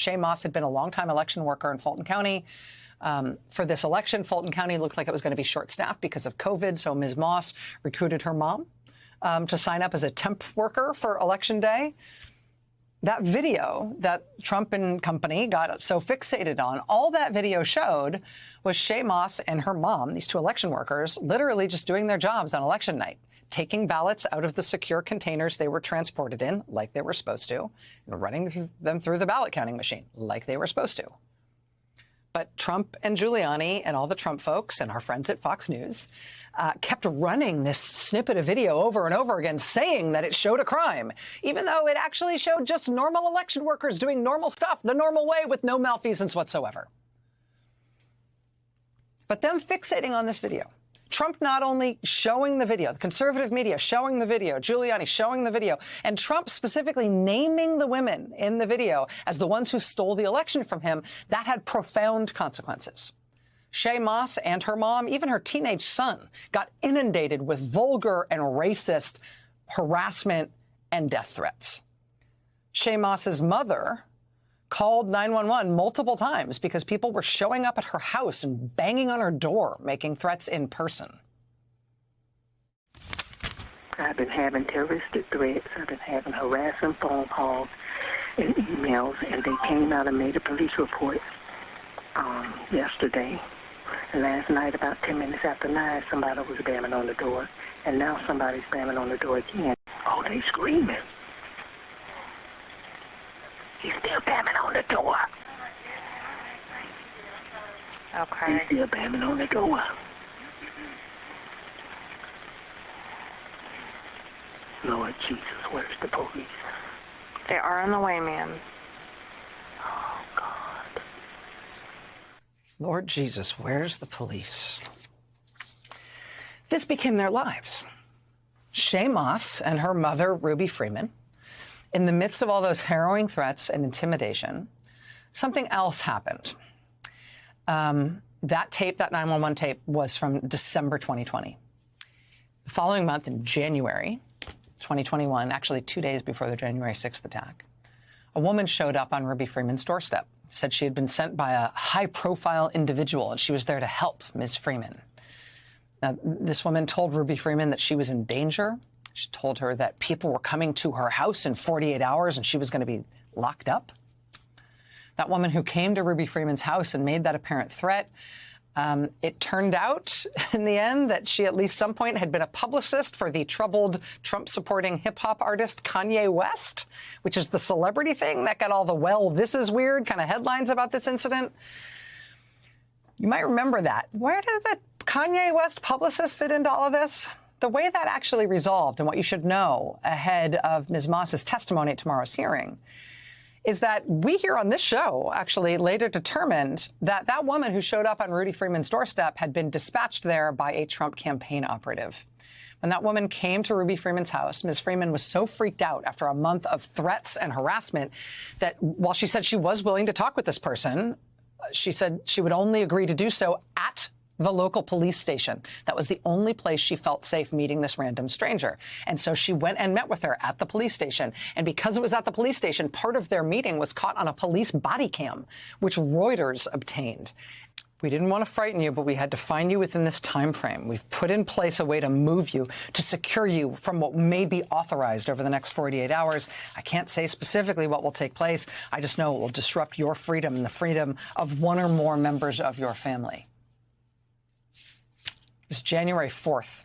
Shaye Moss had been a longtime election worker in Fulton County. For this election, Fulton County looked like it was going to be short-staffed because of COVID, so Ms. Moss recruited her mom to sign up as a temp worker for Election Day. That video that Trump and company got so fixated on, all that video showed was Shaye Moss and her mom, these two election workers, literally just doing their jobs on election night, taking ballots out of the secure containers they were transported in, like they were supposed to, and running them through the ballot counting machine, like they were supposed to. But Trump and Giuliani and all the Trump folks and our friends at Fox News kept running this snippet of video over and over again, saying that it showed a crime, even though it actually showed just normal election workers doing normal stuff the normal way with no malfeasance whatsoever. But them fixating on this video, Trump not only showing the video, the conservative media showing the video, Giuliani showing the video, and Trump specifically naming the women in the video as the ones who stole the election from him, that had profound consequences. Shaye Moss and her mom, even her teenage son, got inundated with vulgar and racist harassment and death threats. Shaye Moss's mother called 911 multiple times because people were showing up at her house and banging on her door, making threats in person. I've been having terroristic threats. I've been having harassing phone calls and emails, and they came out and made a police report yesterday. And last night, about 10 minutes after 9, somebody was banging on the door, and now somebody's banging on the door again. Oh, they screaming. He's still banging on the door. Okay. He's still banging on the door. Lord Jesus, where's the police? They are on the way, ma'am. Oh, God. Lord Jesus, where's the police? This became their lives. Shaye Moss and her mother, Ruby Freeman, in the midst of all those harrowing threats and intimidation, something else happened. That tape, that 911 tape, was from December 2020. The following month, in January 2021, actually 2 days before the January 6th attack, a woman showed up on Ruby Freeman's doorstep, said she had been sent by a high-profile individual, and she was there to help Ms. Freeman. Now, this woman told Ruby Freeman that she was in danger. She told her that people were coming to her house in 48 hours and she was going to be locked up. That woman who came to Ruby Freeman's house and made that apparent threat, it turned out in the end that she at least some point had been a publicist for the troubled Trump-supporting hip-hop artist Kanye West, which is the celebrity thing that got all the, well, this is weird kind of headlines about this incident. You might remember that. Where did the Kanye West publicist fit into all of this? The way that actually resolved, and what you should know ahead of Ms. Moss's testimony at tomorrow's hearing, is that we here on this show actually later determined that that woman who showed up on Ruby Freeman's doorstep had been dispatched there by a Trump campaign operative. When that woman came to Ruby Freeman's house, Ms. Freeman was so freaked out after a month of threats and harassment that while she said she was willing to talk with this person, she said she would only agree to do so at the local police station. That was the only place she felt safe meeting this random stranger. And so she went and met with her at the police station. And because it was at the police station, part of their meeting was caught on a police body cam, which Reuters obtained. We didn't want to frighten you, but we had to find you within this time frame. We've put in place a way to move you, to secure you from what may be authorized over the next 48 hours. I can't say specifically what will take place. I just know it will disrupt your freedom and the freedom of one or more members of your family. It's January 4th.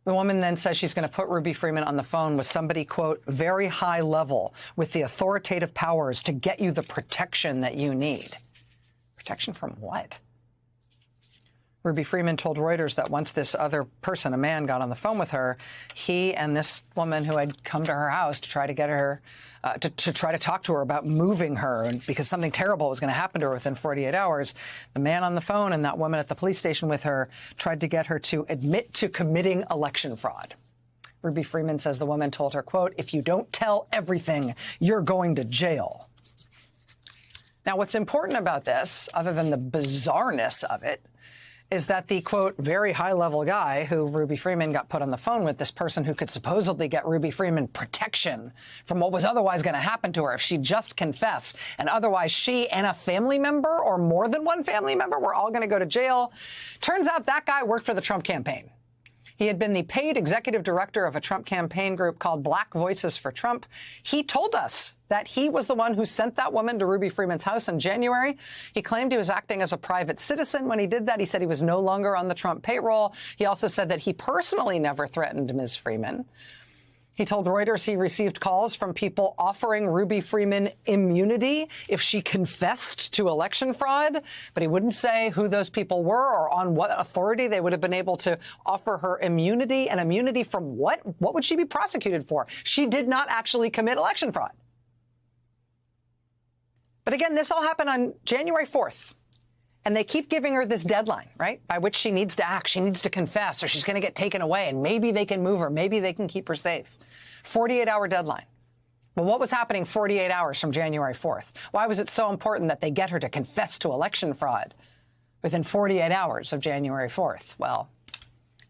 The woman then says she's going to put Ruby Freeman on the phone with somebody, quote, very high level with the authoritative powers to get you the protection that you need. Protection from what? Ruby Freeman told Reuters that once this other person, a man, got on the phone with her, he and this woman who had come to her house to try to get her, to try to talk to her about moving her, and because something terrible was going to happen to her within 48 hours, the man on the phone and that woman at the police station with her tried to get her to admit to committing election fraud. Ruby Freeman says the woman told her, quote, if you don't tell everything, you're going to jail. Now, what's important about this, other than the bizarreness of it, is that the, quote, very high-level guy who Ruby Freeman got put on the phone with, this person who could supposedly get Ruby Freeman protection from what was otherwise going to happen to her if she just confessed, and otherwise she and a family member or more than one family member were all going to go to jail. Turns out that guy worked for the Trump campaign. He had been the paid executive director of a Trump campaign group called Black Voices for Trump. He told us that he was the one who sent that woman to Ruby Freeman's house in January. He claimed he was acting as a private citizen when he did that. He said he was no longer on the Trump payroll. He also said that he personally never threatened Ms. Freeman. He told Reuters he received calls from people offering Ruby Freeman immunity if she confessed to election fraud, but he wouldn't say who those people were or on what authority they would have been able to offer her immunity. And immunity from what? What would she be prosecuted for? She did not actually commit election fraud. But again, this all happened on January 4th. And they keep giving her this deadline, right, by which she needs to act. She needs to confess or she's going to get taken away. And maybe they can move her. Maybe they can keep her safe. 48-hour deadline. Well, what was happening 48 hours from January 4th? Why was it so important that they get her to confess to election fraud within 48 hours of January 4th? Well,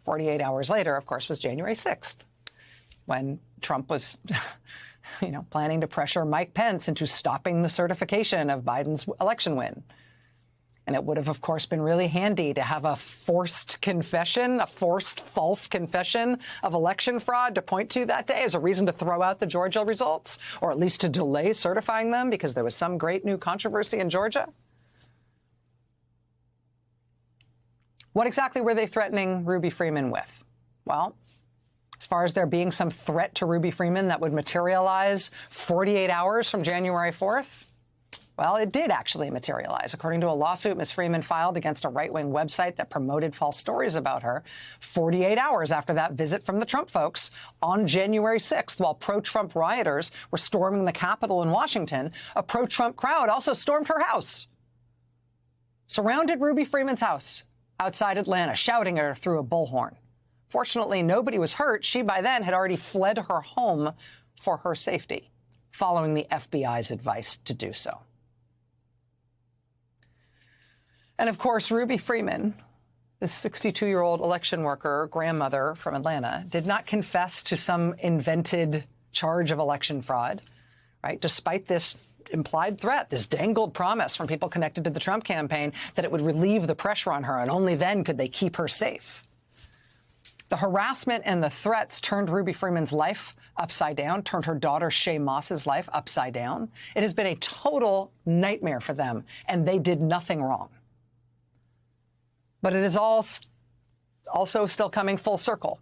48 hours later, of course, was January 6th, when Trump was, planning to pressure Mike Pence into stopping the certification of Biden's election win. And it would have, of course, been really handy to have a forced confession, a forced false confession of election fraud to point to that day as a reason to throw out the Georgia results, or at least to delay certifying them because there was some great new controversy in Georgia. What exactly were they threatening Ruby Freeman with? Well, as far as there being some threat to Ruby Freeman that would materialize 48 hours from January 4th, well, it did actually materialize. According to a lawsuit Ms. Freeman filed against a right-wing website that promoted false stories about her, 48 hours after that visit from the Trump folks on January 6th, while pro-Trump rioters were storming the Capitol in Washington, a pro-Trump crowd also stormed her house, surrounded Ruby Freeman's house outside Atlanta, shouting at her through a bullhorn. Fortunately, nobody was hurt. She, by then, had already fled her home for her safety, following the FBI's advice to do so. And, of course, Ruby Freeman, this 62-year-old election worker, grandmother from Atlanta, did not confess to some invented charge of election fraud, right, despite this implied threat, this dangled promise from people connected to the Trump campaign that it would relieve the pressure on her, and only then could they keep her safe. The harassment and the threats turned Ruby Freeman's life upside down, turned her daughter Shaye Moss's life upside down. It has been a total nightmare for them, and they did nothing wrong. But it is all also still coming full circle.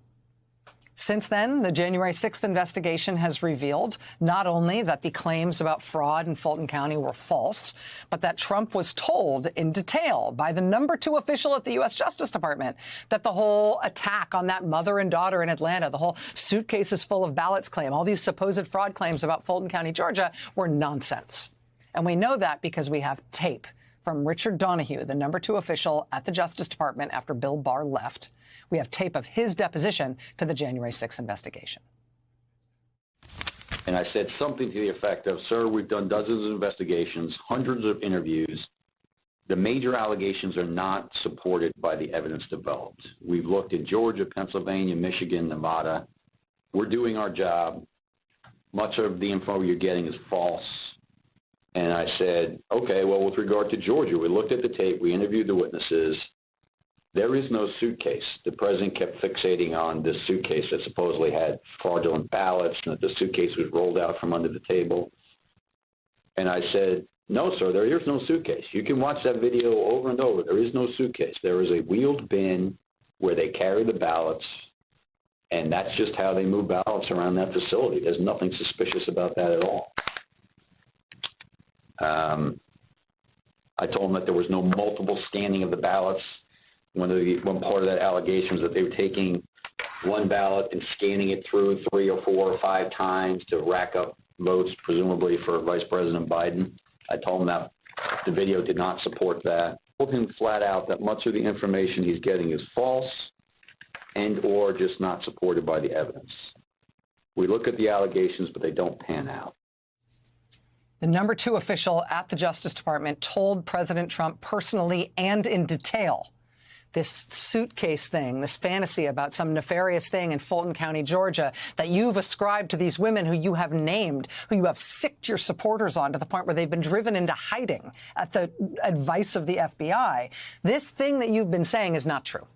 Since then, the January 6th investigation has revealed not only that the claims about fraud in Fulton County were false, but that Trump was told in detail by the #2 official at the U.S. Justice Department that the whole attack on that mother and daughter in Atlanta, the whole suitcases full of ballots claim, all these supposed fraud claims about Fulton County, Georgia, were nonsense. And we know that because we have tape from Richard Donahue, the #2 official at the Justice Department after Bill Barr left. We have tape of his deposition to the January 6th investigation. And I said something to the effect of, sir, we've done dozens of investigations, hundreds of interviews. The major allegations are not supported by the evidence developed. We've looked at Georgia, Pennsylvania, Michigan, Nevada. We're doing our job. Much of the info you're getting is false. And I said, okay, well, with regard to Georgia, we looked at the tape, we interviewed the witnesses. There is no suitcase. The president kept fixating on this suitcase that supposedly had fraudulent ballots and that the suitcase was rolled out from under the table. And I said, no, sir, there is no suitcase. You can watch that video over and over. There is no suitcase. There is a wheeled bin where they carry the ballots, and that's just how they move ballots around that facility. There's nothing suspicious about that at all. I told them that there was no multiple scanning of the ballots. One part of that allegation was that they were taking one ballot and scanning it through 3 or 4 or 5 times to rack up votes, presumably for Vice President Biden. I told him that the video did not support that. I told him flat out that much of the information he's getting is false and or just not supported by the evidence. We look at the allegations, but they don't pan out. The #2 official at the Justice Department told President Trump personally and in detail this suitcase thing, this fantasy about some nefarious thing in Fulton County, Georgia, that you've ascribed to these women who you have named, who you have sicked your supporters on to the point where they've been driven into hiding at the advice of the FBI. This thing that you've been saying is not true.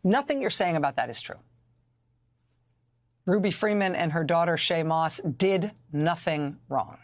Nothing you're saying about that is true. Ruby Freeman and her daughter, Shay Moss, did nothing wrong.